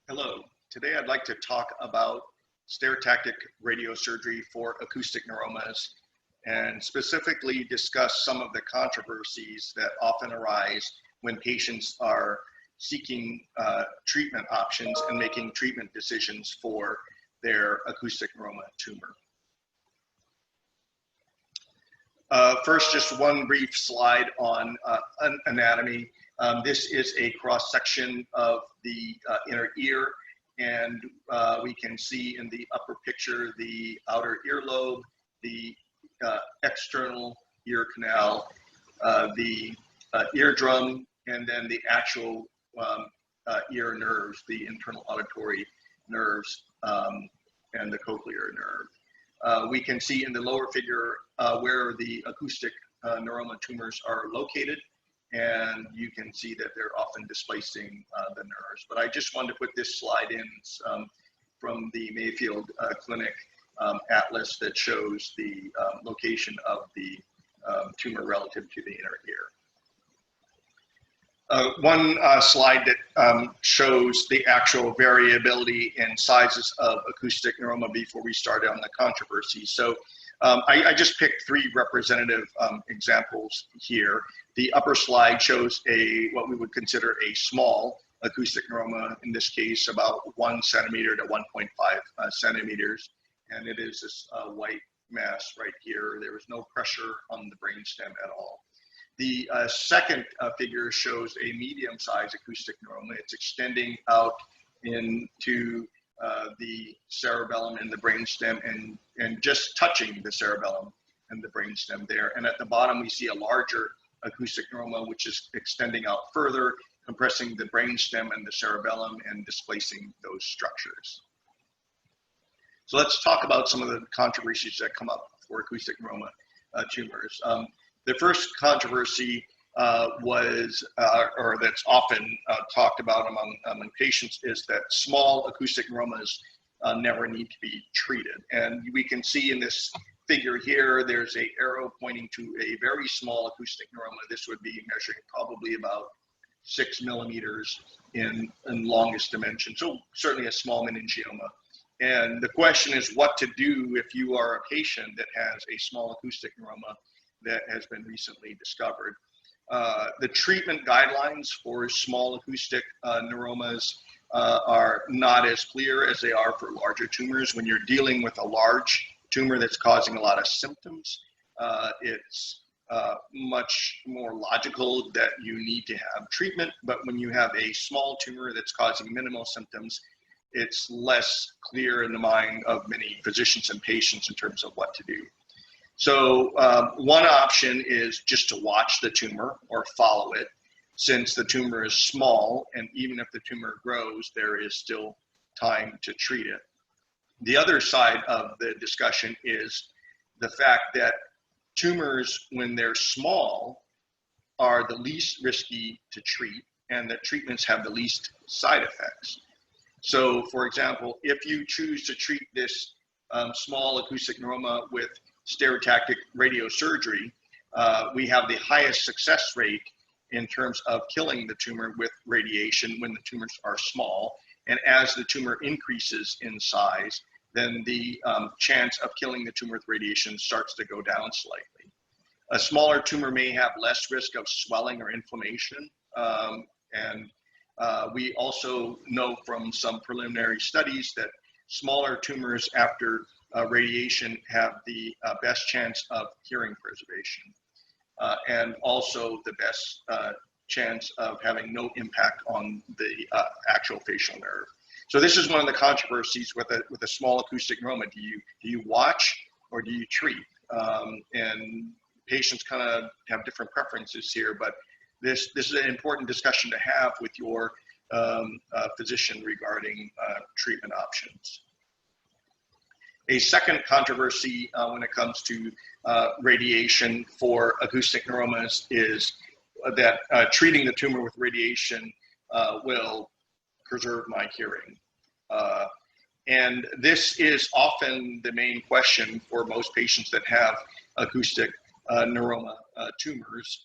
Hello, today I'd like to talk about stereotactic radiosurgery for acoustic neuromas and specifically discuss some of the controversies that often arise when patients are seeking treatment options and making treatment decisions for their acoustic neuroma tumor. First, just one brief slide on anatomy. This is a cross-section of the inner ear, and we can see in the upper picture the outer earlobe, the external ear canal, the eardrum, and then the actual ear nerves, the internal auditory nerves, and the cochlear nerve. We can see in the lower figure where the acoustic neuroma tumors are located, and you can see that they're often displacing the nerves. But I just wanted to put this slide in from the Mayfield Clinic atlas that shows the location of the tumor relative to the inner ear. One slide that shows the actual variability in sizes of acoustic neuroma before we started on the controversy. So I just picked three representative examples here. The upper slide shows what we would consider a small acoustic neuroma, in this case about 1 centimeter to 1.5 centimeters, and it is this white mass right here. There is no pressure on the brainstem at all. The second figure shows a medium-sized acoustic neuroma. It's extending out into the cerebellum and the brainstem and just touching the cerebellum and the brainstem there. And at the bottom, we see a larger acoustic neuroma, which is extending out further, compressing the brainstem and the cerebellum and displacing those structures. So let's talk about some of the controversies that come up for acoustic neuroma tumors. The first controversy or that's often talked about among patients is that small acoustic neuromas never need to be treated. And we can see in this figure here, there's an arrow pointing to a very small acoustic neuroma. This would be measuring probably about 6 millimeters in longest dimension. So certainly a small meningioma. And the question is what to do if you are a patient that has a small acoustic neuroma that has been recently discovered. The treatment guidelines for small acoustic neuromas are not as clear as they are for larger tumors. When you're dealing with a large tumor that's causing a lot of symptoms, it's much more logical that you need to have treatment. But when you have a small tumor that's causing minimal symptoms, it's less clear in the mind of many physicians and patients in terms of what to do. So one option is just to watch the tumor or follow it, since the tumor is small, and even if the tumor grows, there is still time to treat it. The other side of the discussion is the fact that tumors, when they're small, are the least risky to treat, and that treatments have the least side effects. So, for example, if you choose to treat this small acoustic neuroma with stereotactic radiosurgery, we have the highest success rate in terms of killing the tumor with radiation when the tumors are small. And as the tumor increases in size, then the chance of killing the tumor with radiation starts to go down slightly. A smaller tumor may have less risk of swelling or inflammation. We also know from some preliminary studies that smaller tumors after radiation have the best chance of hearing preservation and also the best chance of having no impact on the actual facial nerve. So this is one of the controversies with a small acoustic neuroma. Do you watch or do you treat? And patients kind of have different preferences here, but this is an important discussion to have with your physician regarding treatment options. A second controversy when it comes to radiation for acoustic neuromas is that treating the tumor with radiation will preserve my hearing. And this is often the main question for most patients that have acoustic neuroma tumors.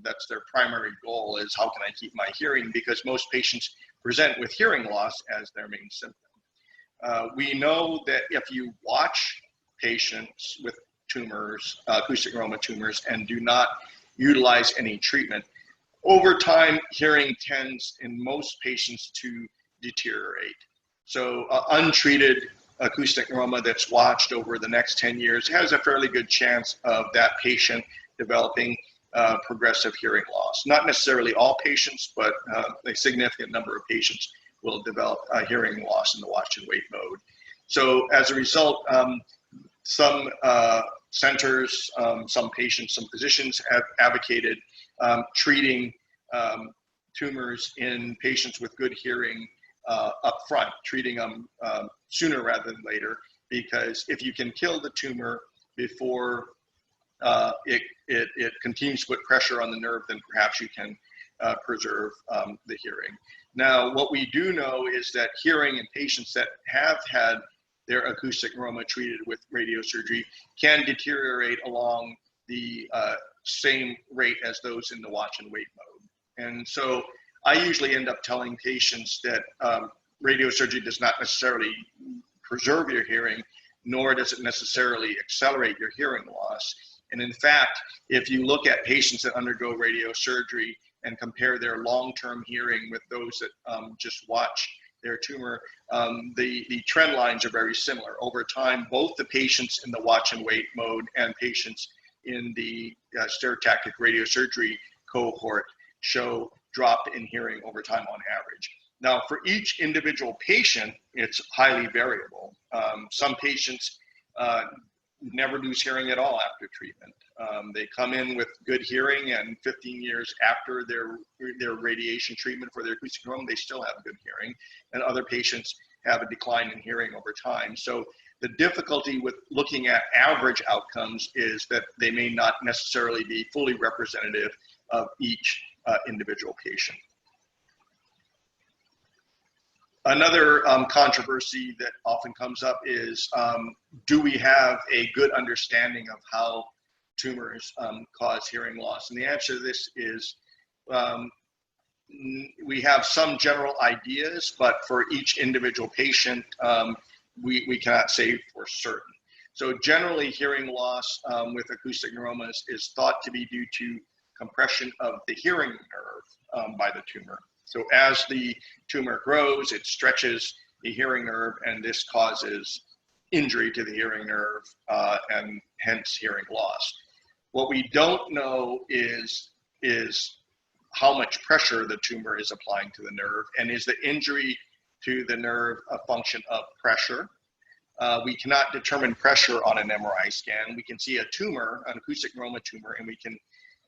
That's their primary goal, is how can I keep my hearing? Because most patients present with hearing loss as their main symptom. We know that if you watch patients with tumors, acoustic neuroma tumors, and do not utilize any treatment, over time, hearing tends in most patients to deteriorate. So untreated acoustic neuroma that's watched over the next 10 years has a fairly good chance of that patient developing progressive hearing loss. Not necessarily all patients, but a significant number of patients will develop hearing loss in the watch and wait mode. So as a result, some centers, some patients, some physicians have advocated treating tumors in patients with good hearing up front, treating them sooner rather than later, because if you can kill the tumor before it continues to put pressure on the nerve, then perhaps you can preserve the hearing. Now, what we do know is that hearing in patients that have had their acoustic neuroma treated with radiosurgery can deteriorate along the same rate as those in the watch and wait mode. And so I usually end up telling patients that radiosurgery does not necessarily preserve your hearing, nor does it necessarily accelerate your hearing loss. And in fact, if you look at patients that undergo radiosurgery and compare their long-term hearing with those that just watch their tumor, the trend lines are very similar. Over time, both the patients in the watch and wait mode and patients in the stereotactic radiosurgery cohort show drop in hearing over time on average. Now, for each individual patient, it's highly variable. Some patients never lose hearing at all after treatment. They come in with good hearing, and 15 years after their radiation treatment for their acoustic neuroma, they still have good hearing. And other patients have a decline in hearing over time. So the difficulty with looking at average outcomes is that they may not necessarily be fully representative of each individual patient. Another controversy that often comes up is, do we have a good understanding of how tumors cause hearing loss? And the answer to this is we have some general ideas, but for each individual patient, we cannot say for certain. So generally, hearing loss with acoustic neuromas is thought to be due to compression of the hearing nerve by the tumor. So as the tumor grows, it stretches the hearing nerve, and this causes injury to the hearing nerve and hence hearing loss. What we don't know is how much pressure the tumor is applying to the nerve, and is the injury to the nerve a function of pressure. We cannot determine pressure on an MRI scan. We can see a tumor, an acoustic neuroma tumor, and we can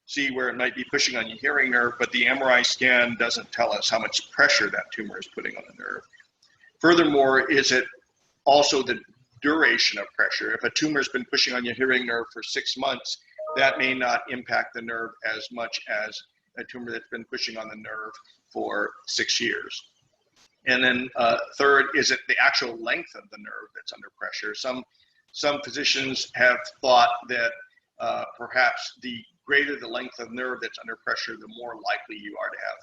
see where it might be pushing on your hearing nerve, but the MRI scan doesn't tell us how much pressure that tumor is putting on the nerve. Furthermore, is it also the duration of pressure? If a tumor has been pushing on your hearing nerve for 6 months, that may not impact the nerve as much as a tumor that's been pushing on the nerve for 6 years. And then third, is it the actual length of the nerve that's under pressure? Some physicians have thought that perhaps the greater the length of nerve that's under pressure, the more likely you are to have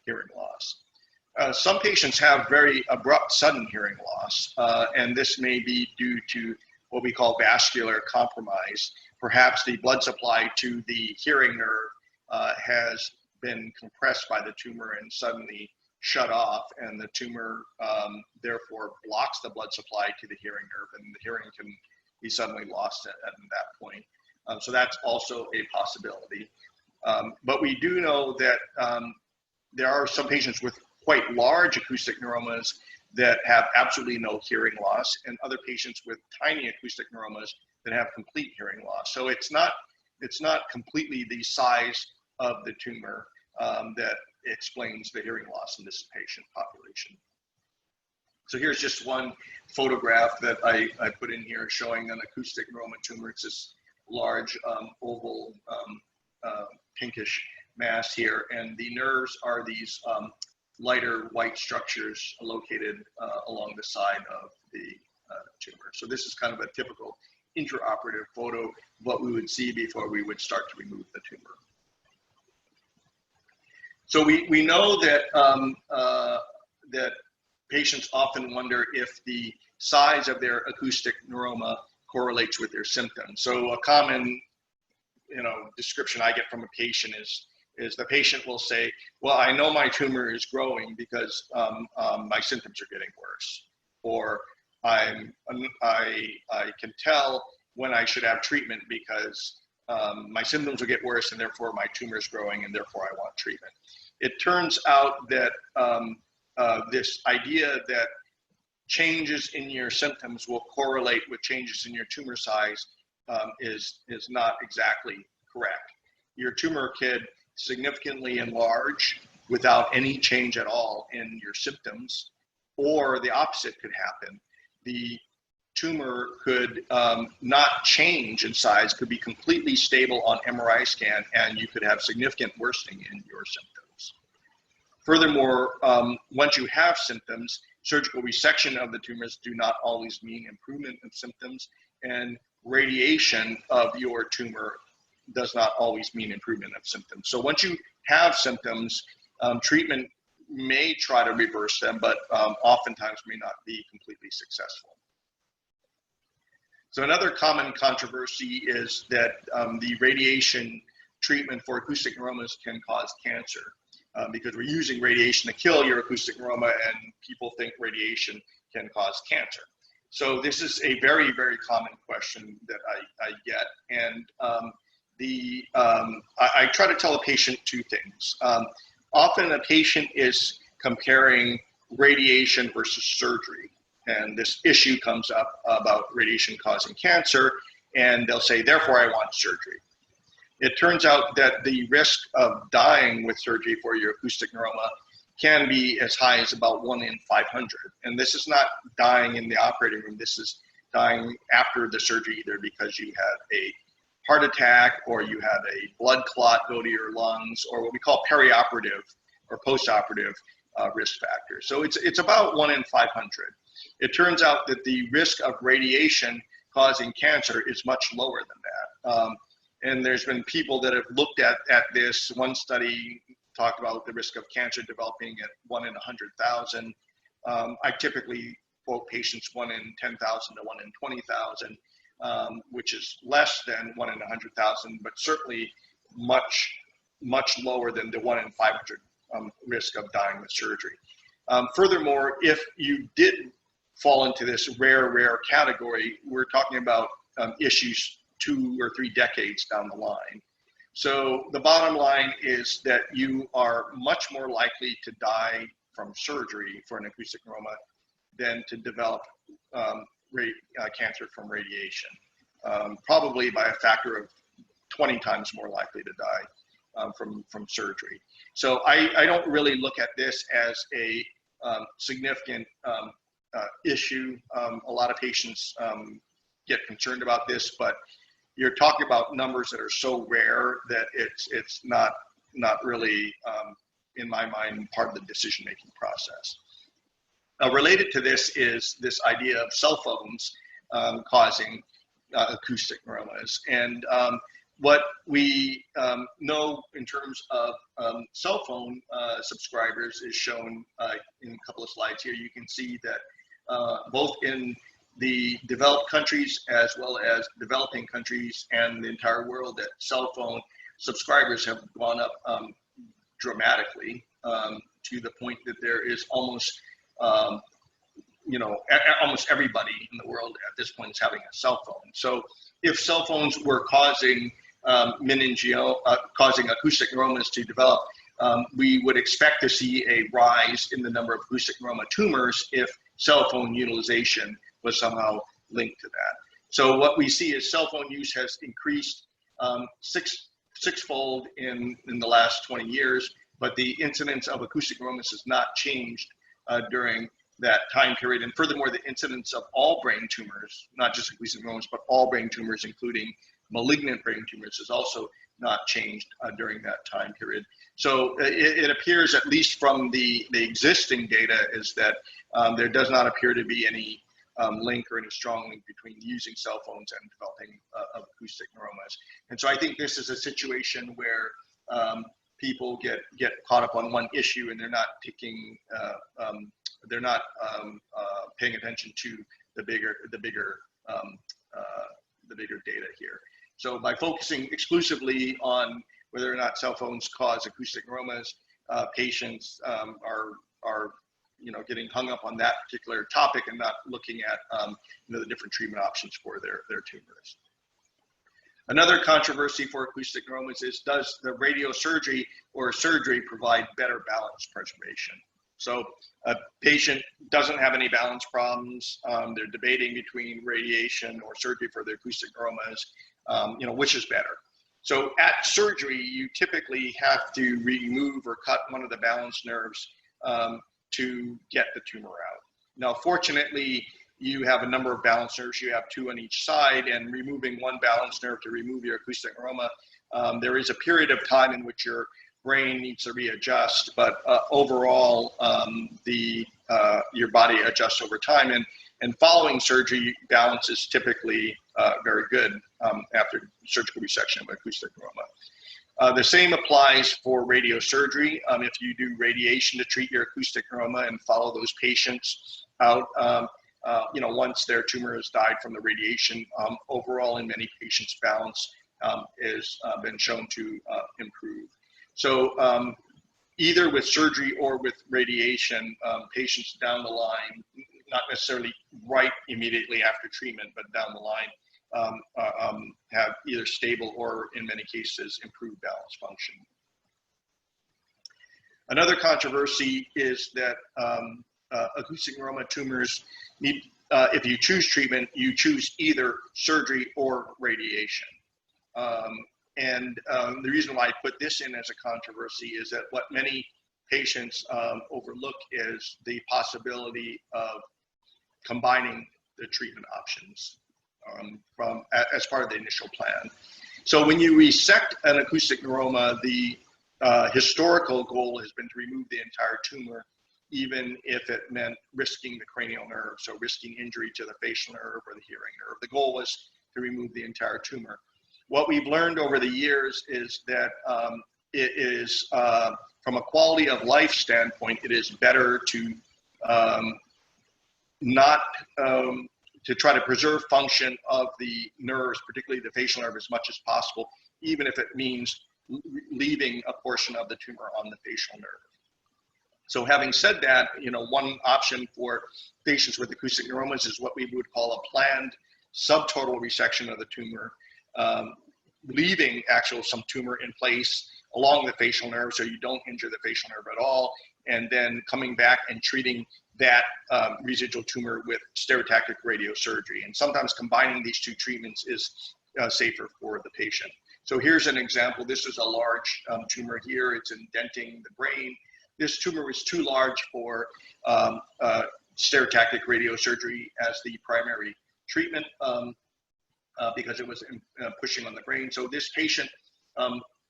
hearing loss. Some patients have very abrupt, sudden hearing loss, and this may be due to what we call vascular compromise. Perhaps the blood supply to the hearing nerve has been compressed by the tumor and suddenly shut off, and the tumor therefore blocks the blood supply to the hearing nerve, and the hearing can be suddenly lost at that point. So that's also a possibility. But we do know that there are some patients with quite large acoustic neuromas that have absolutely no hearing loss, and other patients with tiny acoustic neuromas that have complete hearing loss. So it's not completely the size of the tumor that explains the hearing loss in this patient population. So here's just one photograph that I put in here showing an acoustic neuroma tumor. It's this large oval pinkish mass here, and the nerves are these lighter white structures located along the side of the tumor. So this is kind of a typical intraoperative photo of what we would see before we would start to remove the tumor. So we know that patients often wonder if the size of their acoustic neuroma correlates with their symptoms. So a common, description I get from a patient is the patient will say, well, I know my tumor is growing because my symptoms are getting worse, or I can tell when I should have treatment because my symptoms will get worse and therefore my tumor is growing and therefore I want treatment. It turns out that this idea that changes in your symptoms will correlate with changes in your tumor size is not exactly correct. Your tumor could significantly enlarge without any change at all in your symptoms, or the opposite could happen. The tumor could not change in size, could be completely stable on MRI scan, and you could have significant worsening in your symptoms. Furthermore, once you have symptoms, surgical resection of the tumors do not always mean improvement of symptoms, and radiation of your tumor does not always mean improvement of symptoms. So once you have symptoms, treatment may try to reverse them, but oftentimes may not be completely successful. So another common controversy is that the radiation treatment for acoustic neuromas can cause cancer. Because we're using radiation to kill your acoustic neuroma, and people think radiation can cause cancer. So this is a very, very common question that I get. And I try to tell a patient two things. Often a patient is comparing radiation versus surgery. And this issue comes up about radiation causing cancer, and they'll say, therefore I want surgery. It turns out that the risk of dying with surgery for your acoustic neuroma can be as high as about 1 in 500. And this is not dying in the operating room. This is dying after the surgery, either because you had a heart attack or you had a blood clot go to your lungs, or what we call perioperative or postoperative risk factors. So it's about 1 in 500. It turns out that the risk of radiation causing cancer is much lower than that. And there's been people that have looked at this. One study talked about the risk of cancer developing at 1 in 100,000. I typically quote patients 1 in 10,000 to 1 in 20,000, which is less than 1 in 100,000, but certainly much lower than the 1 in 500 risk of dying with surgery. Furthermore, if you did fall into this rare category, we're talking about issues 2 or 3 decades down the line. So the bottom line is that you are much more likely to die from surgery for an acoustic neuroma than to develop cancer from radiation, probably by a factor of 20 times more likely to die from surgery. So I don't really look at this as a significant issue. A lot of patients get concerned about this, but you're talking about numbers that are so rare that it's not really, in my mind, part of the decision-making process. Related to this is this idea of cell phones causing acoustic neuromas. And what we know in terms of cell phone subscribers is shown in a couple of slides here. You can see that both in the developed countries as well as developing countries and the entire world, that cell phone subscribers have gone up dramatically to the point that there is almost, almost everybody in the world at this point is having a cell phone. So if cell phones were causing causing acoustic neuromas to develop, we would expect to see a rise in the number of acoustic neuroma tumors if cell phone utilization was somehow linked to that. So what we see is cell phone use has increased sixfold in the last 20 years, but the incidence of acoustic neuromas has not changed during that time period. And furthermore, the incidence of all brain tumors, not just acoustic neuromas, but all brain tumors, including malignant brain tumors, has also not changed during that time period. So it appears, at least from the existing data, is that there does not appear to be any link or any strong link between using cell phones and developing of acoustic neuromas. And so I think this is a situation where people get caught up on one issue and they're not taking they're not paying attention to the bigger data here. So by focusing exclusively on whether or not cell phones cause acoustic neuromas, patients are getting hung up on that particular topic and not looking at the different treatment options for their tumors. Another controversy for acoustic neuromas is, does the radiosurgery or surgery provide better balance preservation? So a patient doesn't have any balance problems. They're debating between radiation or surgery for the acoustic neuromas, which is better. So at surgery, you typically have to remove or cut one of the balance nerves to get the tumor out. Now, fortunately, you have a number of balance nerves. You have 2 on each side, and removing one balance nerve to remove your acoustic neuroma, there is a period of time in which your brain needs to readjust, but overall, your body adjusts over time. And following surgery, balance is typically very good after surgical resection of acoustic neuroma. The same applies for radiosurgery. If you do radiation to treat your acoustic neuroma and follow those patients out, once their tumor has died from the radiation, overall in many patients, balance has been shown to improve. So either with surgery or with radiation, patients down the line, not necessarily right immediately after treatment, but down the line, have either stable or, in many cases, improved balance function. Another controversy is that acoustic neuroma tumors need, if you choose treatment, you choose either surgery or radiation. The reason why I put this in as a controversy is that what many patients overlook is the possibility of combining the treatment options as part of the initial plan. So when you resect an acoustic neuroma, the historical goal has been to remove the entire tumor, even if it meant risking the cranial nerve, so risking injury to the facial nerve or the hearing nerve. The goal was to remove the entire tumor. What we've learned over the years is that it is, from a quality of life standpoint, it is better to to try to preserve function of the nerves, particularly the facial nerve, as much as possible, even if it means leaving a portion of the tumor on the facial nerve. So having said that, one option for patients with acoustic neuromas is what we would call a planned subtotal resection of the tumor, leaving some tumor in place along the facial nerve so you don't injure the facial nerve at all, and then coming back and treating that residual tumor with stereotactic radiosurgery. And sometimes combining these two treatments is safer for the patient. So here's an example. This is a large tumor here. It's indenting the brain. This tumor was too large for stereotactic radiosurgery as the primary treatment because it was pushing on the brain. So this patient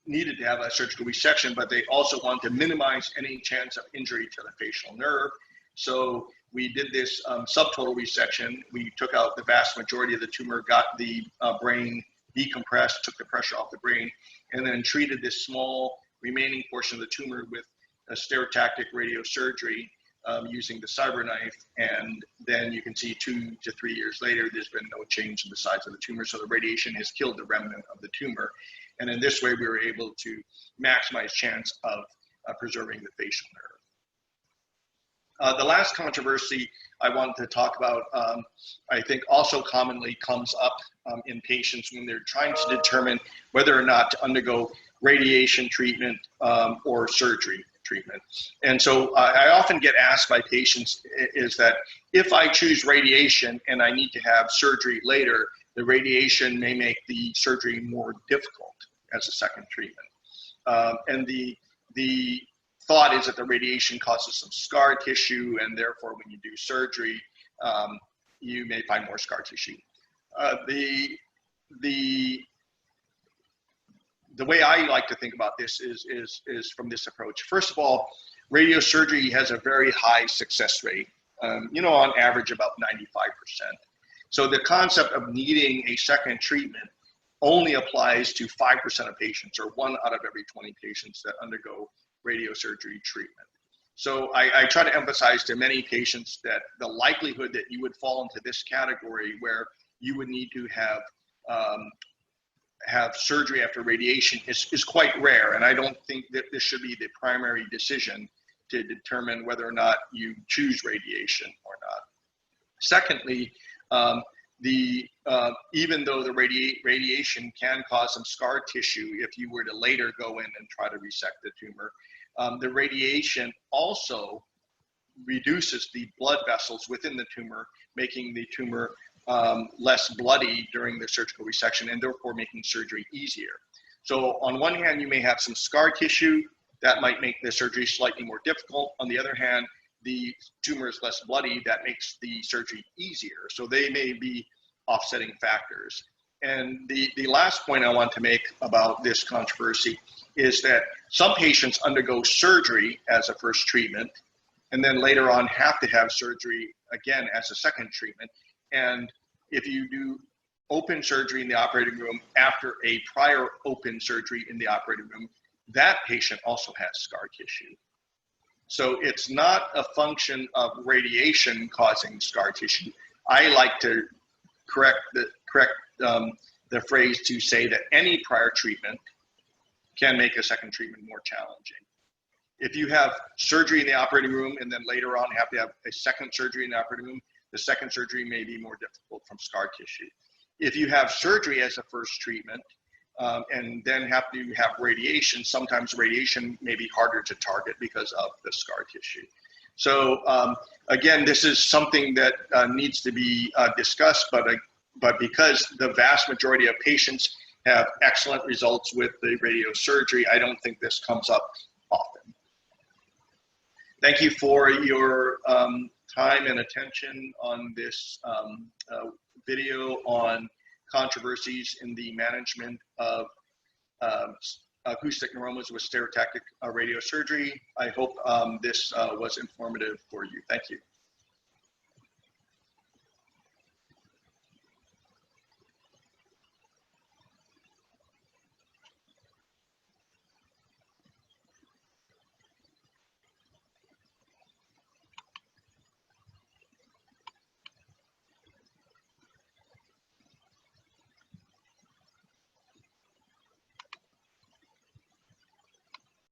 needed to have a surgical resection, but they also wanted to minimize any chance of injury to the facial nerve. So we did this subtotal resection. We took out the vast majority of the tumor, got the brain decompressed, took the pressure off the brain, and then treated this small remaining portion of the tumor with a stereotactic radiosurgery using the CyberKnife. And then you can see 2 to 3 years later, there's been no change in the size of the tumor. So the radiation has killed the remnant of the tumor. And in this way, we were able to maximize chance of preserving the facial nerve. The last controversy I wanted to talk about, I think also commonly comes up in patients when they're trying to determine whether or not to undergo radiation treatment or surgery treatment. And so I often get asked by patients is that if I choose radiation and I need to have surgery later, the radiation may make the surgery more difficult as a second treatment. And the thought is that the radiation causes some scar tissue, and therefore when you do surgery, you may find more scar tissue. The way I like to think about this is from this approach. First of all, radiosurgery has a very high success rate, on average about 95%. So the concept of needing a second treatment only applies to 5% of patients, or 1 out of every 20 patients that undergo radiosurgery treatment. So I try to emphasize to many patients that the likelihood that you would fall into this category where you would need to have surgery after radiation is quite rare. And I don't think that this should be the primary decision to determine whether or not you choose radiation or not. Secondly, even though the radiation can cause some scar tissue if you were to later go in and try to resect the tumor, the radiation also reduces the blood vessels within the tumor, making the tumor less bloody during the surgical resection and therefore making surgery easier. So on one hand, you may have some scar tissue that might make the surgery slightly more difficult. On the other hand, the tumor is less bloody, that makes the surgery easier. So they may be offsetting factors. And the last point I want to make about this controversy is that some patients undergo surgery as a first treatment and then later on have to have surgery again as a second treatment. And if you do open surgery in the operating room after a prior open surgery in the operating room, that patient also has scar tissue. So it's not a function of radiation causing scar tissue. I like to correct the phrase to say that any prior treatment can make a second treatment more challenging. If you have surgery in the operating room and then later on have to have a second surgery in the operating room, the second surgery may be more difficult from scar tissue. If you have surgery as a first treatment and then have to have radiation, sometimes radiation may be harder to target because of the scar tissue. So again, this is something that needs to be discussed, but because the vast majority of patients have excellent results with the radiosurgery, I don't think this comes up often. Thank you for your time and attention on this video on controversies in the management of acoustic neuromas with stereotactic radiosurgery. I hope this was informative for you. Thank you.